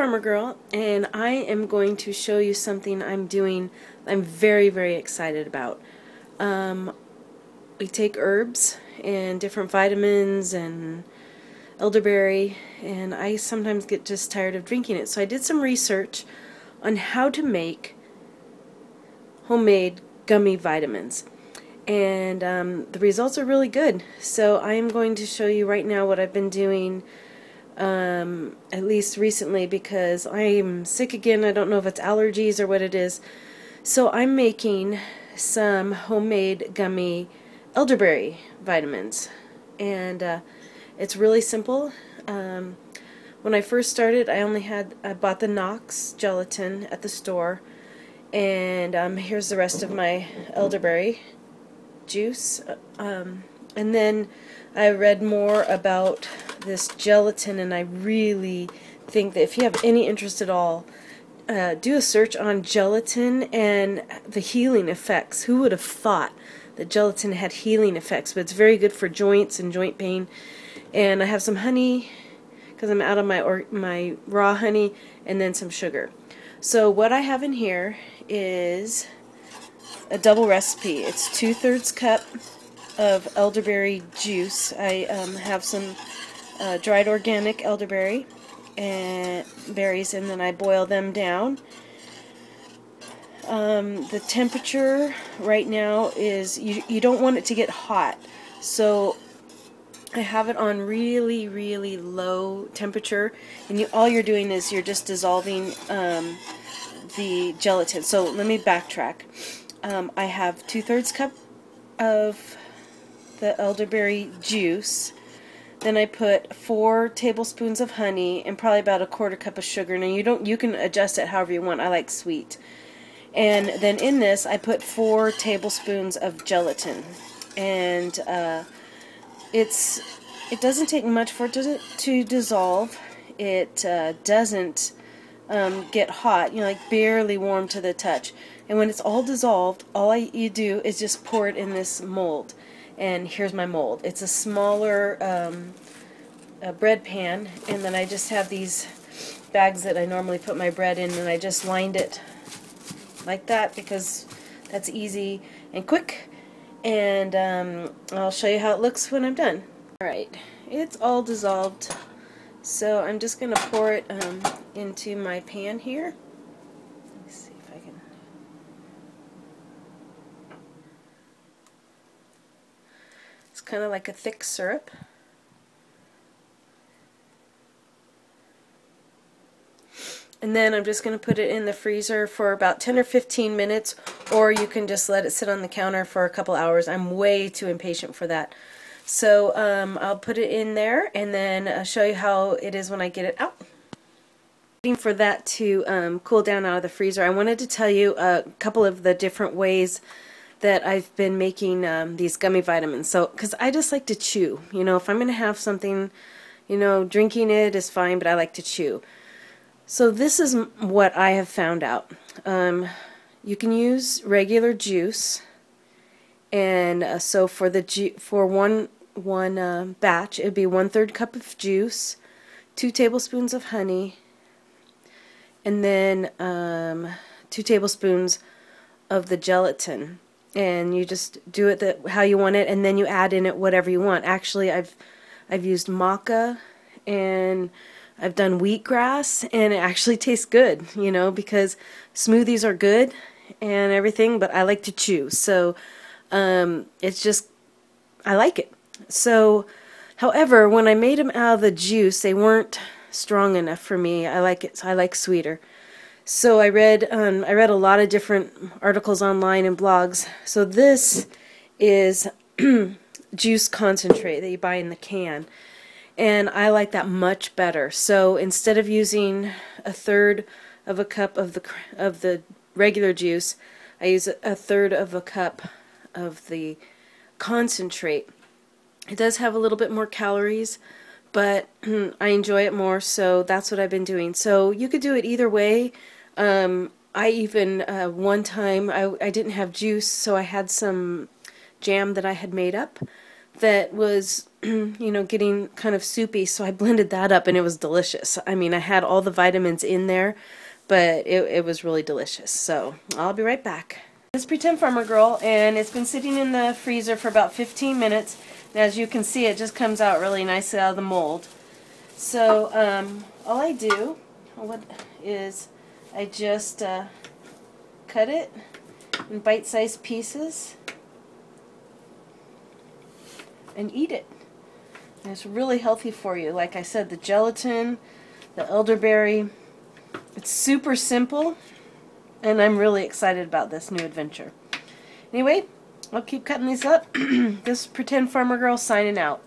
Farmer Girl, and I am going to show you something I'm doing I'm very, very excited about. We take herbs and different vitamins and elderberry, and I sometimes get just tired of drinking it. So I did some research on how to make homemade gummy vitamins. And the results are really good. So I am going to show you right now what I've been doing, at least recently, because I'm sick again. I don't know if it's allergies or what it is. So I'm making some homemade gummy elderberry vitamins. And it's really simple. When I first started, I bought the Knox gelatin at the store. And here's the rest of my elderberry juice. And then I read more about this gelatin, and I really think that if you have any interest at all, do a search on gelatin and the healing effects. Who would have thought that gelatin had healing effects? But it's very good for joints and joint pain. And I have some honey, because I'm out of my raw honey, and then some sugar. So what I have in here is a double recipe. It's 2/3 cup of elderberry juice. I have some dried organic elderberry and berries, and then I boil them down. The temperature right now is, you don't want it to get hot, so I have it on really, really low temperature, and all you're doing is you're just dissolving the gelatin. So let me backtrack. I have 2/3 cup of the elderberry juice. Then I put 4 tablespoons of honey and probably about 1/4 cup of sugar. Now you can adjust it however you want. I like sweet. And then in this I put 4 tablespoons of gelatin. And it doesn't take much for it to dissolve. It doesn't get hot, like barely warm to the touch. And when it's all dissolved, you do is just pour it in this mold. And here's my mold. It's a smaller bread pan, and then I just have these bags that I normally put my bread in, and I just lined it like that because that's easy and quick. And I'll show you how it looks when I'm done. Alright, it's all dissolved, so I'm just going to pour it into my pan here. Let me see if I can. It's kind of like a thick syrup. And then I'm just going to put it in the freezer for about 10 or 15 minutes, or you can just let it sit on the counter for a couple hours. I'm way too impatient for that. So I'll put it in there, and then I'll show you how it is when I get it out. Waiting for that to cool down out of the freezer, I wanted to tell you a couple of the different ways that I've been making these gummy vitamins. So, because I just like to chew. If I'm going to have something, drinking it is fine, but I like to chew. So this is what I have found out. You can use regular juice, and so for one batch, it'd be 1/3 cup of juice, 2 tablespoons of honey, and then 2 tablespoons of the gelatin. And you just do it how you want it, and then you add in it whatever you want. Actually, I've used maca, and I've done wheatgrass, and it actually tastes good, because smoothies are good and everything, but I like to chew. So it's just, I like it. So, however, when I made them out of the juice, they weren't strong enough for me. I like it. I like sweeter. So I read a lot of different articles online and blogs. So this is juice concentrate that you buy in the can. And I like that much better. So instead of using 1/3 of a cup of the regular juice, I use 1/3 of a cup of the concentrate. It does have a little bit more calories, but I enjoy it more, so that's what I've been doing. So you could do it either way. I even one time I didn't have juice, so I had some jam that I had made up that was you know, getting kind of soupy, so I blended that up and it was delicious. I mean, I had all the vitamins in there, but it was really delicious. So I'll be right back. This Pretend Farmer Girl, and it's been sitting in the freezer for about 15 minutes. And as you can see, it just comes out really nicely out of the mold. So all I do is I just cut it in bite-sized pieces and eat it. And it's really healthy for you. Like I said, the gelatin, the elderberry, it's super simple, and I'm really excited about this new adventure. Anyway, I'll keep cutting these up. This Pretend Farmer Girl signing out.